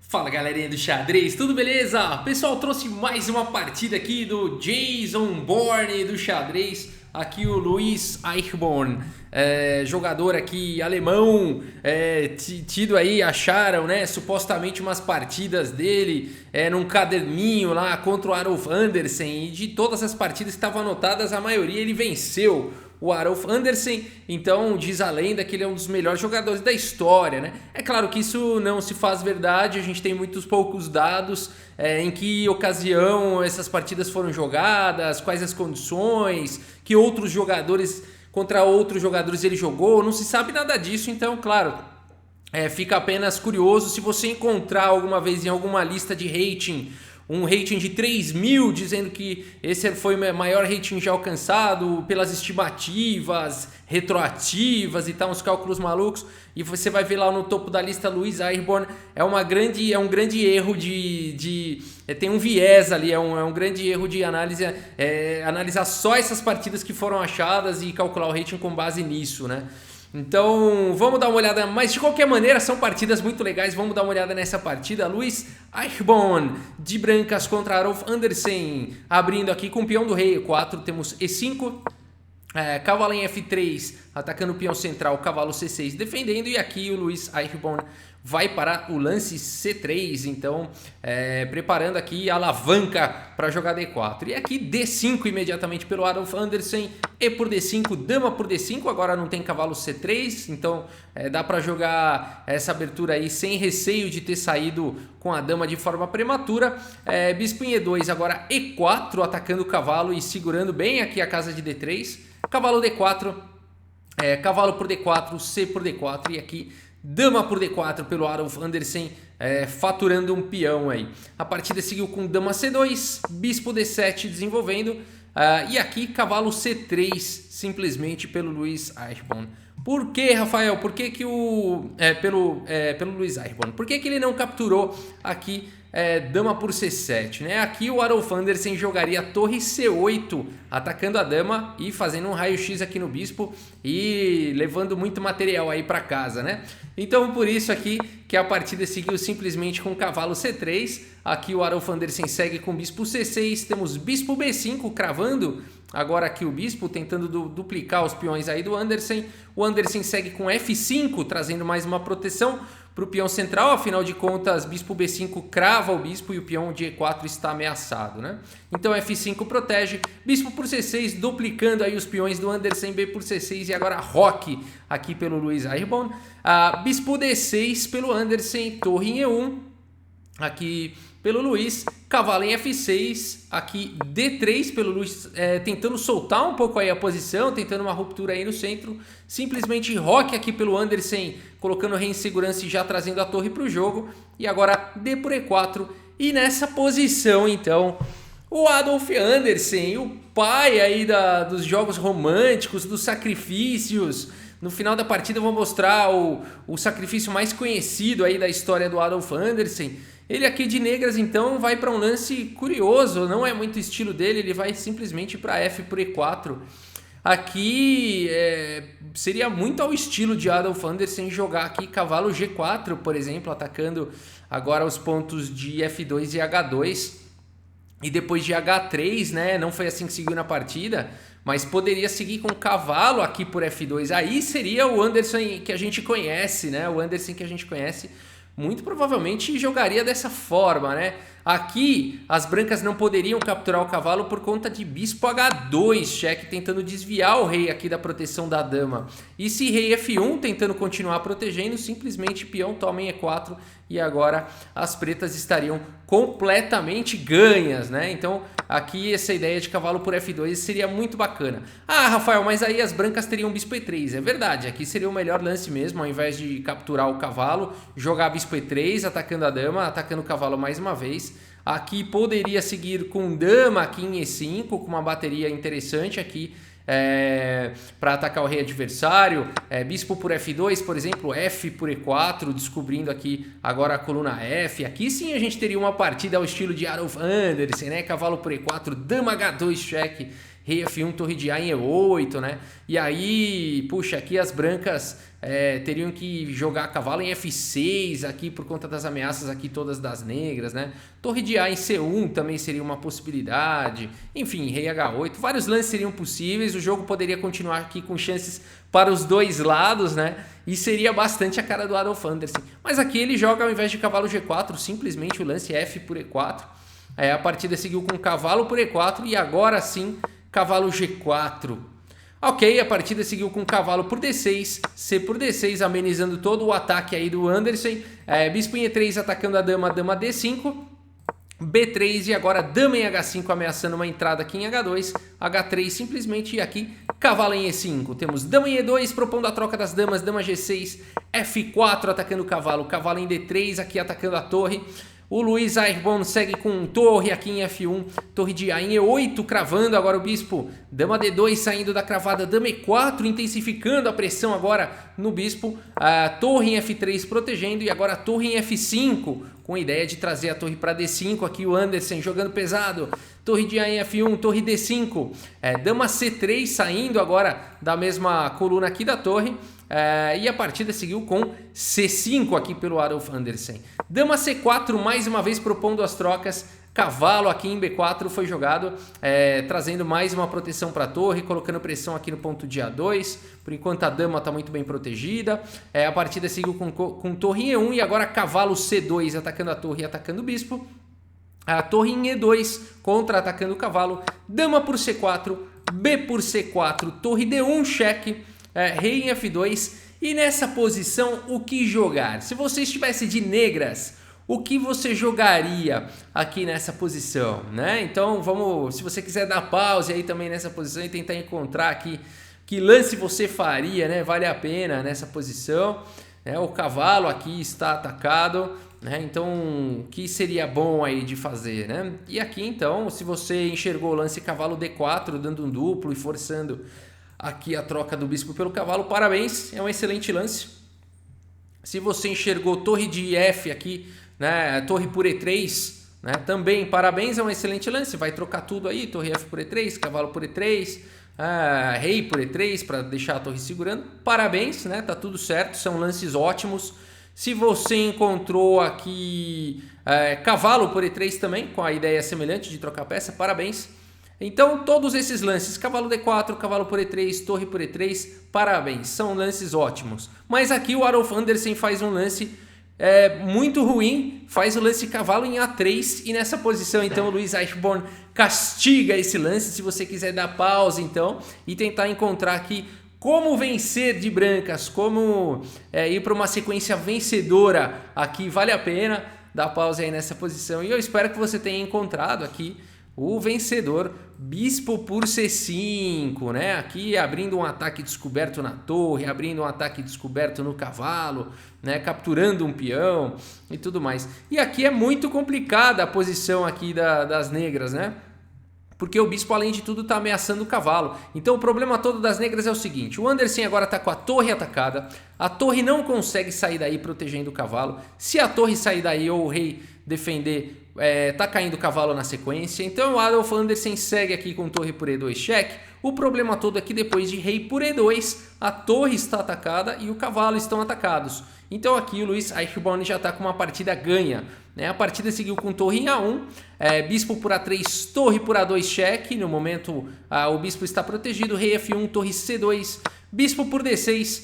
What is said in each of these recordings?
Fala galerinha do xadrez, tudo beleza? Pessoal, trouxe mais uma partida aqui do Jason Bourne do xadrez. Aqui o Luiz Eichborn, jogador aqui alemão, tido aí, acharam, né, supostamente umas partidas dele num caderninho lá contra o Arolf Andersen. E de todas as partidas que estavam anotadas, a maioria ele venceu o Arolf Andersen. Então diz a lenda que ele é um dos melhores jogadores da história, né? É claro que isso não se faz verdade, a gente tem muitos poucos dados em que ocasião essas partidas foram jogadas, quais as condições, que outros jogadores contra outros jogadores ele jogou, não se sabe nada disso. Então, claro, fica apenas curioso se você encontrar alguma vez em alguma lista de rating um rating de 3.000, dizendo que esse foi o maior rating já alcançado pelas estimativas retroativas e tal, uns cálculos malucos, e você vai ver lá no topo da lista Luiz Eichborn. É um grande erro tem um viés ali, é um grande erro de análise, analisar só essas partidas que foram achadas e calcular o rating com base nisso, né? Então vamos dar uma olhada, mas de qualquer maneira são partidas muito legais. Vamos dar uma olhada nessa partida. Luiz Eichborn de brancas contra Arolf Andersen, abrindo aqui com o peão do rei E4, temos E5, cavalo em F3, atacando o peão central, cavalo C6 defendendo, e aqui o Luiz Eichborn vai para o lance C3, então preparando aqui a alavanca para jogar D4. E aqui D5 imediatamente pelo Arolf Andersen, E por D5, dama por D5, agora não tem cavalo C3, então dá para jogar essa abertura aí sem receio de ter saído com a dama de forma prematura. Bispo em E2, agora E4, atacando o cavalo e segurando bem aqui a casa de D3, cavalo D4, cavalo por D4, C por D4, e aqui dama por D4 pelo Arolf Andersen, faturando um peão aí. A partida seguiu com dama C2, bispo D7 desenvolvendo, e aqui cavalo C3 simplesmente pelo Luiz Eichborn. Por que, Rafael? Por que pelo Luiz Eichborn? Por que ele não capturou aqui dama por C7, né? Aqui o Arolf Andersen jogaria torre C8, atacando a dama e fazendo um raio-x aqui no bispo e levando muito material aí para casa, né? Então por isso aqui que a partida seguiu simplesmente com cavalo C3. Aqui o Arolf Andersen segue com bispo C6, temos bispo B5 cravando agora aqui o bispo, tentando duplicar os peões aí do Andersen. O Andersen segue com F5, trazendo mais uma proteção para o peão central. Afinal de contas, bispo B5 crava o bispo e o peão de E4 está ameaçado, né? Então F5 protege, bispo por C6, duplicando aí os peões do Andersen, B por C6, e agora roque aqui pelo Luiz Eichborn. Bispo D6 pelo Andersen, torre em E1, aqui pelo Luiz, cavalo em F6, aqui D3 pelo Luiz, tentando soltar um pouco aí a posição, tentando uma ruptura aí no centro. Simplesmente roque aqui pelo Andersen, colocando o rei em segurança e já trazendo a torre para o jogo. E agora D por E4, e nessa posição então o Adolf Andersen, o pai aí dos jogos românticos, dos sacrifícios. No final da partida eu vou mostrar o sacrifício mais conhecido aí da história do Adolf Andersen. Ele aqui de negras então vai para um lance curioso, não é muito estilo dele, ele vai simplesmente para F por E4. Aqui seria muito ao estilo de Adolf Andersen jogar aqui cavalo G4, por exemplo, atacando agora os pontos de F2 e H2. E depois de H3, né? Não foi assim que seguiu na partida, mas poderia seguir com cavalo aqui por F2. Aí seria o Andersen que a gente conhece, né? O Andersen que a gente conhece muito provavelmente jogaria dessa forma, né? Aqui as brancas não poderiam capturar o cavalo por conta de bispo H2, cheque, tentando desviar o rei aqui da proteção da dama. E se rei F1 tentando continuar protegendo, simplesmente peão toma em E4 e agora as pretas estariam completamente ganhas, né? Então aqui essa ideia de cavalo por F2 seria muito bacana. Rafael, mas aí as brancas teriam bispo E3. É verdade, aqui seria o melhor lance mesmo, ao invés de capturar o cavalo, jogar bispo E3, atacando a dama, atacando o cavalo mais uma vez. Aqui poderia seguir com dama aqui em E5, com uma bateria interessante aqui para atacar o rei adversário. Bispo por F2, por exemplo, F por E4, descobrindo aqui agora a coluna F. Aqui sim a gente teria uma partida ao estilo de Arolf Andersen, né? Cavalo por E4, dama H2 cheque, rei F1, torre de A em E8, né? E aí, puxa, aqui as brancas teriam que jogar cavalo em F6 aqui por conta das ameaças aqui todas das negras, né? Torre de A em C1 também seria uma possibilidade. Enfim, rei H8, vários lances seriam possíveis. O jogo poderia continuar aqui com chances para os dois lados, né? E seria bastante a cara do Adolf Anderssen. Mas aqui ele joga ao invés de cavalo G4, simplesmente o lance F por E4. A partida seguiu com cavalo por E4 e agora sim cavalo G4. Ok, a partida seguiu com cavalo por D6, C por D6, amenizando todo o ataque aí do Anderssen. Bispo em E3 atacando a dama D5, B3 e agora dama em H5 ameaçando uma entrada aqui em H2, H3 simplesmente e aqui cavalo em E5. Temos dama em E2 propondo a troca das damas, dama G6, F4 atacando o cavalo, cavalo em D3 aqui atacando a torre. O Luiz Eichborn segue com torre aqui em F1, torre de A em E8, cravando agora o bispo, dama D2 saindo da cravada, dama E4 intensificando a pressão agora no bispo, a torre em F3 protegendo e agora a torre em F5 com a ideia de trazer a torre para D5, aqui o Anderssen jogando pesado, torre de A em F1, torre D5, dama C3 saindo agora da mesma coluna aqui da torre. E a partida seguiu com C5 aqui pelo Adolf Anderssen. Dama C4 mais uma vez propondo as trocas. Cavalo aqui em B4 foi jogado, trazendo mais uma proteção para a torre, colocando pressão aqui no ponto de A2. Por enquanto a dama está muito bem protegida. A partida seguiu com torre em E1 e agora cavalo C2 atacando a torre e atacando o bispo. A torre em E2 contra-atacando o cavalo. Dama por C4, B por C4, torre D1 cheque. Rei em F2 e nessa posição o que jogar? Se você estivesse de negras, o que você jogaria aqui nessa posição, né? Então vamos, se você quiser dar pause aí também nessa posição e tentar encontrar aqui que lance você faria, né? Vale a pena nessa posição, né? O cavalo aqui está atacado, né? Então o que seria bom aí de fazer, né? E aqui então, se você enxergou o lance cavalo D4 dando um duplo e forçando aqui a troca do bispo pelo cavalo, parabéns, é um excelente lance. Se você enxergou torre de F aqui, né, torre por E3, né, também parabéns, é um excelente lance. Vai trocar tudo aí, torre F por E3, cavalo por E3, rei por E3 para deixar a torre segurando. Parabéns, né, tá tudo certo, são lances ótimos. Se você encontrou aqui cavalo por E3 também, com a ideia semelhante de trocar peça, parabéns. Então todos esses lances, cavalo D4, cavalo por E3, torre por E3, parabéns, são lances ótimos. Mas aqui o Adolf Anderssen faz um lance muito ruim, faz o lance cavalo em A3 e nessa posição então o Luiz Eichborn castiga esse lance. Se você quiser dar pausa então e tentar encontrar aqui como vencer de brancas, como ir para uma sequência vencedora aqui, vale a pena dar pausa aí nessa posição. E eu espero que você tenha encontrado aqui o vencedor, bispo por C5, né? Aqui abrindo um ataque descoberto na torre, abrindo um ataque descoberto no cavalo, né? Capturando um peão e tudo mais. E aqui é muito complicada a posição aqui das negras, né? Porque o bispo, além de tudo, está ameaçando o cavalo. Então o problema todo das negras é o seguinte: o Anderssen agora está com a torre atacada, a torre não consegue sair daí protegendo o cavalo. Se a torre sair daí ou o rei defender, tá caindo o cavalo na sequência. Então o Adolf Anderssen segue aqui com torre por E2 cheque. O problema todo é que depois de rei por E2, a torre está atacada e o cavalo estão atacados. Então aqui o Luiz Eichborn já está com uma partida ganha, né? A partida seguiu com torre em A1, bispo por A3, torre por A2 cheque. No momento o bispo está protegido, rei F1, torre C2, bispo por D6,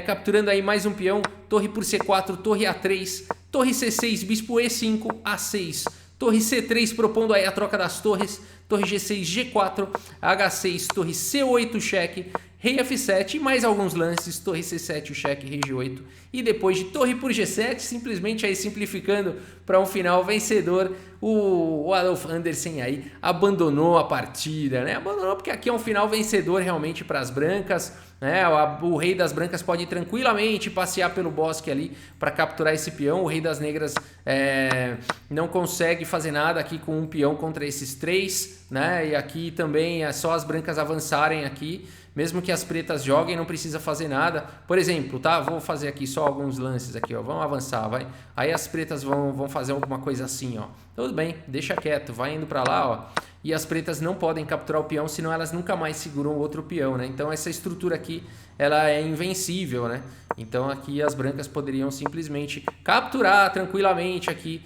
capturando aí mais um peão, torre por C4, torre A3, torre C6, bispo E5, A6, torre C3 propondo aí a troca das torres, torre G6, G4, H6, torre C8 cheque, rei F7 e mais alguns lances, torre C7, o cheque, rei G8 e depois de torre por G7, simplesmente aí simplificando para um final vencedor, o Adolf Anderssen aí abandonou a partida, né? Abandonou porque aqui é um final vencedor realmente para as brancas, né? O rei das brancas pode tranquilamente passear pelo bosque ali para capturar esse peão. O rei das negras não consegue fazer nada aqui com um peão contra esses três, né? E aqui também é só as brancas avançarem aqui. Mesmo que as pretas joguem, não precisa fazer nada. Por exemplo, tá? Vou fazer aqui só alguns lances aqui, ó. Vamos avançar, vai. Aí as pretas vão fazer alguma coisa assim, ó. Tudo bem, deixa quieto, vai indo para lá, ó. e as pretas não podem capturar o peão, senão elas nunca mais seguram o outro peão, né? Então essa estrutura aqui, ela é invencível, né? Então aqui as brancas poderiam simplesmente capturar tranquilamente aqui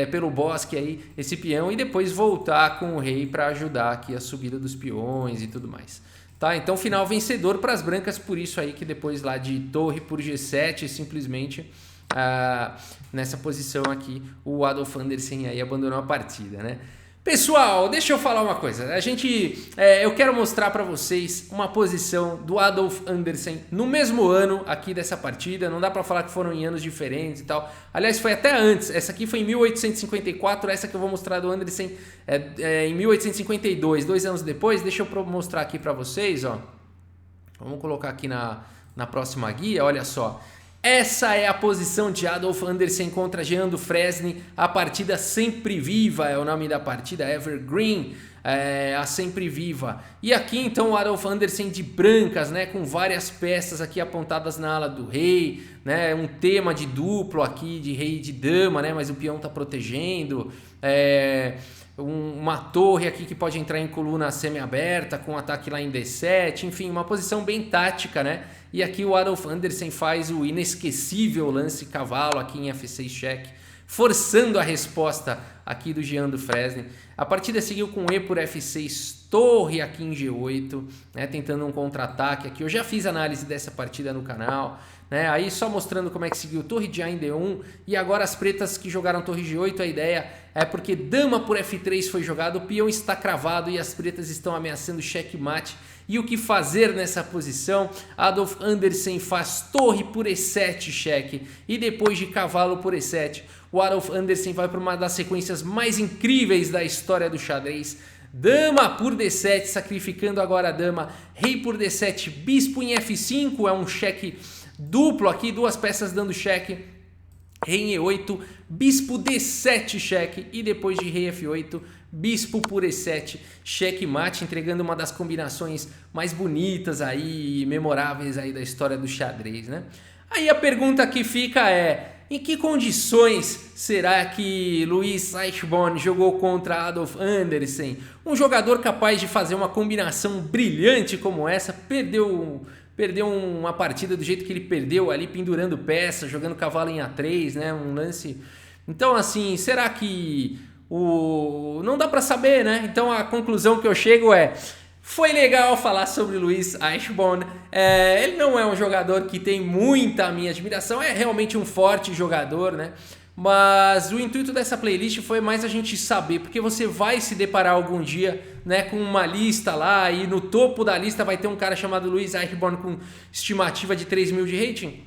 pelo bosque aí esse peão e depois voltar com o rei para ajudar aqui a subida dos peões e tudo mais. Tá, então final vencedor para as brancas, por isso aí que depois lá de torre por G7 simplesmente nessa posição aqui o Adolf Andersen aí abandonou a partida, né? Pessoal, deixa eu falar uma coisa. Eu quero mostrar para vocês uma posição do Adolf Andersen no mesmo ano aqui dessa partida. Não dá para falar que foram em anos diferentes e tal. Aliás, foi até antes. Essa aqui foi em 1854. Essa que eu vou mostrar do Andersen em 1852, 2 anos depois. Deixa eu mostrar aqui para vocês, ó. Vamos colocar aqui na próxima guia. Olha só. Essa é a posição de Adolf Andersen contra Jean du Fresne, a partida Sempre Viva, é o nome da partida, Evergreen, a Sempre Viva. E aqui então o Adolf Andersen de brancas, né, com várias peças aqui apontadas na ala do rei, né, um tema de duplo aqui de rei e de dama, né, mas o peão está protegendo, uma torre aqui que pode entrar em coluna semi-aberta com ataque lá em D7, enfim, uma posição bem tática, né? E aqui o Adolf Andersen faz o inesquecível lance cavalo aqui em F6 cheque, forçando a resposta aqui do Jean du Fresne. A partida seguiu com E por F6 torre aqui em G8, né, tentando um contra-ataque aqui. Eu já fiz análise dessa partida no canal, né, aí só mostrando como é que seguiu torre de A em D1 e agora as pretas que jogaram torre G8, a ideia é porque dama por F3 foi jogado, o peão está cravado e as pretas estão ameaçando checkmate. E o que fazer nessa posição? Adolf Andersen faz torre por E7 cheque e depois de cavalo por E7, o Adolf Andersen vai para uma das sequências mais incríveis da história do xadrez. Dama por D7, sacrificando agora a dama, rei por D7, bispo em F5, é um cheque duplo aqui, duas peças dando cheque, rei em E8, bispo D7 cheque e depois de rei F8, bispo por E7, checkmate, entregando uma das combinações mais bonitas aí, memoráveis aí da história do xadrez, né? Aí a pergunta que fica é: em que condições será que Louis Eichborn jogou contra Adolf Andersen? Um jogador capaz de fazer uma combinação brilhante como essa, perdeu uma partida do jeito que ele perdeu ali, pendurando peça, jogando cavalo em A3, né? Um lance... Então, assim, será que não dá para saber, né? Então a conclusão que eu chego é: foi legal falar sobre Louis Eichborn. Ele não é um jogador que tem muita minha admiração, é realmente um forte jogador, né? Mas o intuito dessa playlist foi mais a gente saber, porque você vai se deparar algum dia, né, com uma lista lá e no topo da lista vai ter um cara chamado Louis Eichborn com estimativa de 3.000 de rating.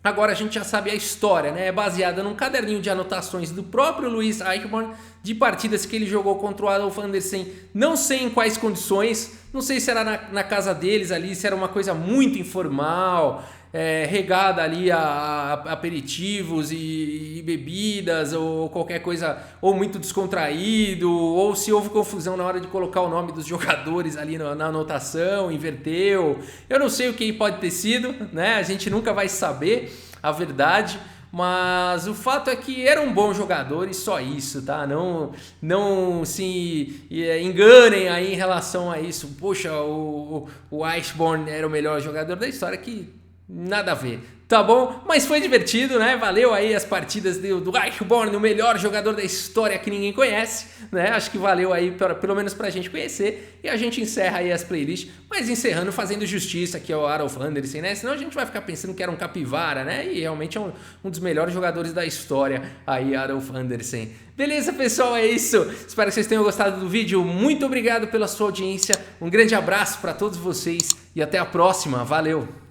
Agora a gente já sabe a história, né? É baseada num caderninho de anotações do próprio Louis Eichborn, de partidas que ele jogou contra o Adolf Andersen, não sei em quais condições, não sei se era na casa deles ali, se era uma coisa muito informal, regada ali a aperitivos e bebidas, ou qualquer coisa, ou muito descontraído, ou se houve confusão na hora de colocar o nome dos jogadores ali na anotação, inverteu. Eu não sei o que pode ter sido, né? A gente nunca vai saber a verdade, mas o fato é que era um bom jogador e só isso, tá? Não se enganem aí em relação a isso. Poxa, o Eichborn era o melhor jogador da história, que nada a ver, tá bom? Mas foi divertido, né? Valeu aí as partidas do Eichborn, o melhor jogador da história que ninguém conhece, né? Acho que valeu aí pelo menos pra gente conhecer. E a gente encerra aí as playlists, mas encerrando fazendo justiça aqui ao Adolf Andersen, né? Senão a gente vai ficar pensando que era um capivara, né? E realmente é um dos melhores jogadores da história aí, Adolf Andersen. Beleza, pessoal? É isso. Espero que vocês tenham gostado do vídeo. Muito obrigado pela sua audiência. Um grande abraço pra todos vocês e até a próxima. Valeu!